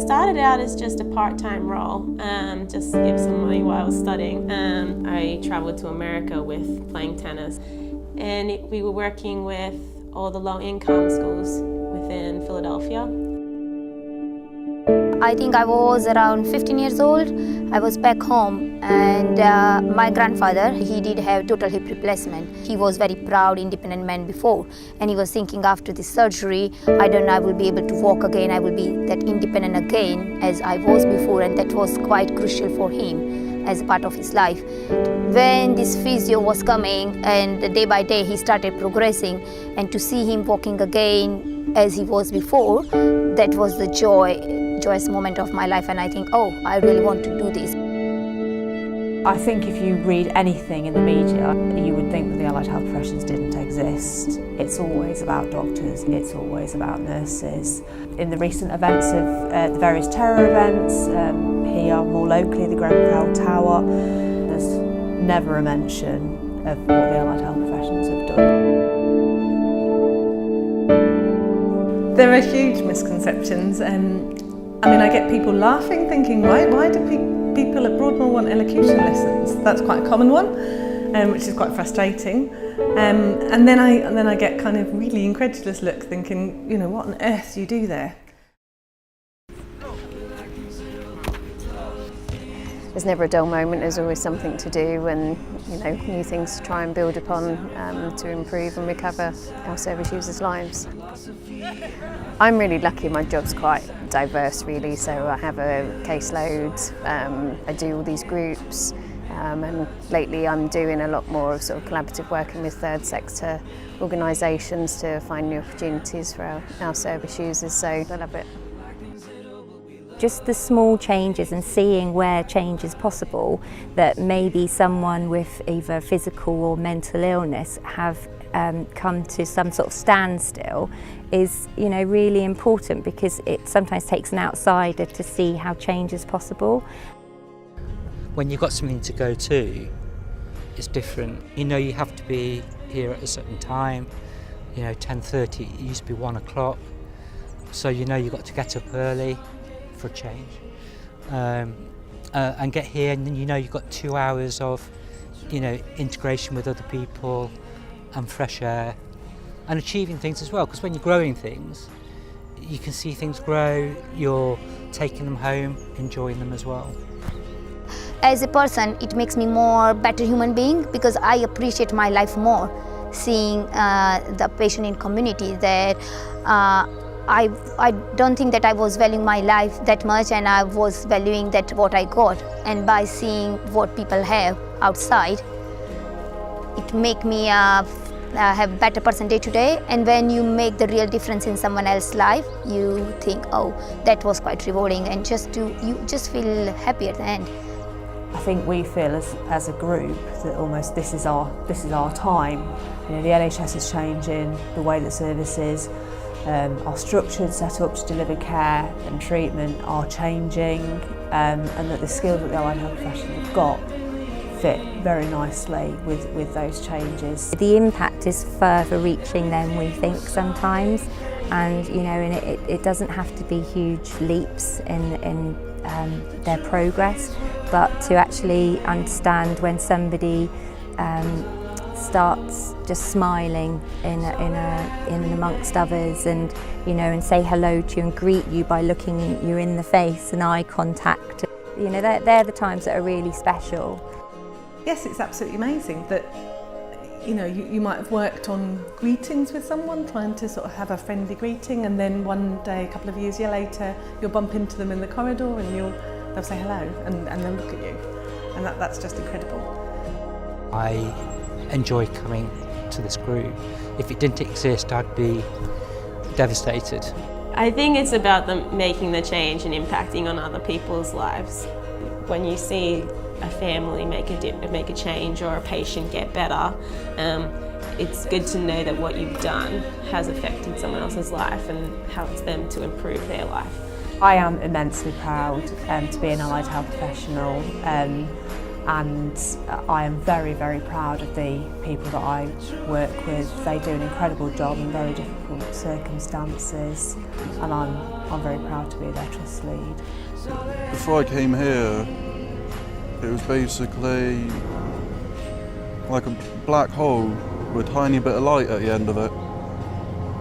started out as just a part-time role, just to give some money while I was studying. I travelled to America with playing tennis, and we were working with all the low-income schools within Philadelphia. I think I was around 15 years old. I was back home, and my grandfather, he did have total hip replacement. He was very proud, independent man before, and he was thinking after this surgery, I don't know, I will be able to walk again, I will be that independent again as I was before, and that was quite crucial for him as a part of his life. When this physio was coming, and day by day he started progressing, and to see him walking again as he was before, that was the joyous moment of my life, and I think, oh, I really want to do this. I think if you read anything in the media, you would think that the allied health professions didn't exist. It's always about doctors, it's always about nurses. In the recent events of the various terror events, here more locally, the Grenfell Tower, there's never a mention of what the allied health professions have done. There are huge misconceptions. I mean, I get people laughing, thinking, why do people at Broadmoor want elocution lessons? That's quite a common one, which is quite frustrating. And then I get kind of really incredulous look, thinking, you know, what on earth do you do there? There's never a dull moment, there's always something to do and new things to try and build upon to improve and recover our service users' lives. I'm really lucky, my job's quite diverse really, so I have a caseload, I do all these groups and lately I'm doing a lot more of sort of collaborative working with third sector organisations to find new opportunities for our service users, so I love it. Just the small changes and seeing where change is possible, that maybe someone with either physical or mental illness have come to some sort of standstill is really important, because it sometimes takes an outsider to see how change is possible. When you've got something to go to, it's different. You have to be here at a certain time, 10:30, it used to be 1 o'clock, so you've got to get up early for a change and get here, and then you've got 2 hours of integration with other people and fresh air and achieving things as well, because when you're growing things you can see things grow, you're taking them home, enjoying them as well. As a person, it makes me more better human being, because I appreciate my life more seeing the patient in community that I don't think that I was valuing my life that much, and I was valuing that what I got. And by seeing what people have outside, it make me have a better person day to day. And when you make the real difference in someone else's life, you think, oh, that was quite rewarding, and you just feel happy at the end. I think we feel as a group that almost this is our time. The NHS is changing, the way that services our structured set up to deliver care and treatment are changing, and that the skills that the allied health professionals have got fit very nicely with those changes. The impact is further reaching than we think sometimes, and and it doesn't have to be huge leaps in their progress, but to actually understand when somebody starts just smiling in amongst others, and and say hello to you and greet you by looking you in the face and eye contact. They're the times that are really special. Yes, it's absolutely amazing that you might have worked on greetings with someone, trying to sort of have a friendly greeting, and then one day, a couple of years later, you'll bump into them in the corridor and they'll say hello and they'll look at you, and that's just incredible. I enjoy coming to this group. If it didn't exist, I'd be devastated. I think it's about them making the change and impacting on other people's lives. When you see a family make a change, or a patient get better, it's good to know that what you've done has affected someone else's life and helps them to improve their life. I am immensely proud to be an allied health professional. and I am very, very proud of the people that I work with. They do an incredible job in very difficult circumstances, and I'm very proud to be their trust lead. Before I came here, it was basically like a black hole with a tiny bit of light at the end of it.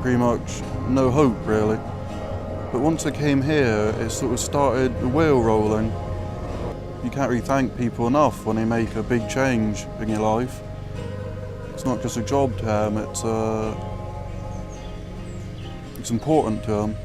Pretty much no hope, really. But once I came here, it sort of started the wheel rolling. You can't really thank people enough when they make a big change in your life. It's not just a job to them, it's important to them.